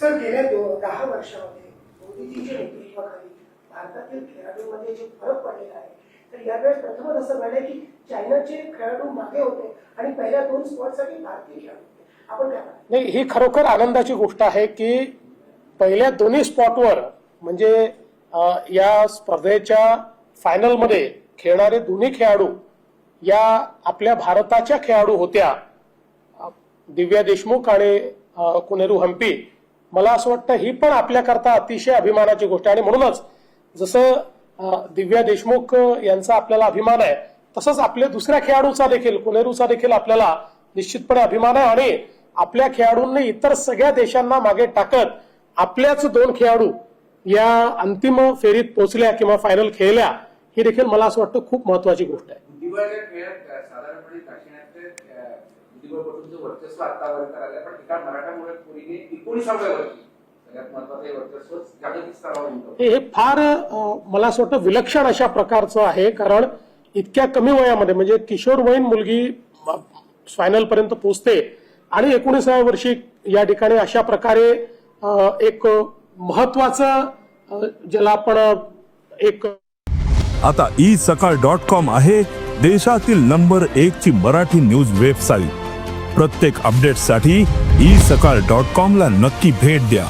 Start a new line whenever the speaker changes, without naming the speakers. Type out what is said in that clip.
Sir गेल्या 10 वर्षामध्ये मोदीजींच्या नेतृत्वाखाली भारतातील खेळाडूंमध्ये जे फरक पडलेला आहे, तर यावेळेस प्रथमच असं घडलंय की चायनाचे खेळाडू मागे होते आणि पहिल्या 2 स्पॉटसाठी भारतीय खेळाडू होते. आपण काय म्हणता?
नाही, ही खरोखर आनंदाची गोष्ट आहे की पहिल्या दोन्ही स्पॉटवर म्हणजे या स्पर्धेच्या फायनलमध्ये खेळणारे दोन्ही खेळाडू या आपल्या भारताच्या खेळाडू होत्या. दिव्या देशमुख आणि कुनेरू हम्पी. मला असं वाटतं ही पण आपल्याकरता अतिशय अभिमानाची गोष्ट आहे आणि म्हणूनच जसं दिव्या देशमुख यांचा आपल्याला अभिमान आहे तसंच आपल्या दुसऱ्या खेळाडूचा देखील कुनेरूचा देखील आपल्याला निश्चितपणे अभिमान आहे आणि आपल्या खेळाडूंनी इतर सगळ्या देशांना मागे टाकत आपल्याच 2 खेळाडू या अंतिम फेरीत पोहोचल्या किंवा फायनल खेळल्या ही देखील मला असं वाटतं खूप महत्वाची गोष्ट आहे.
बुद्धिबळाच्या खेळात साधारणपणे दाक्षिणात्य बुद्धिबळपटूंचं वर्चस्व आतापर्यंत आलं, पण एका मराठा मुलीने 19व्या वर्षी सगळ्यात महत्वाचं वर्चस्व जागतिक स्तरावर उमटवलं.
हे फार मला असं वाटतं विलक्षण अशा प्रकारचं आहे, कारण इतक्या कमी वयामध्ये म्हणजे किशोरवयीन मुलगी फायनल पर्यंत पोहोचते आणि 19व्या वर्षी या ठिकाणी अशा प्रकारे एक महत्वाचं ज्याला आपण एक
आता isakal.com आहे देशातील नंबर 1 ची मराठी न्यूज वेबसाईट. प्रत्येक अपडेटसाठी isakal.com ला नक्की भेट द्या.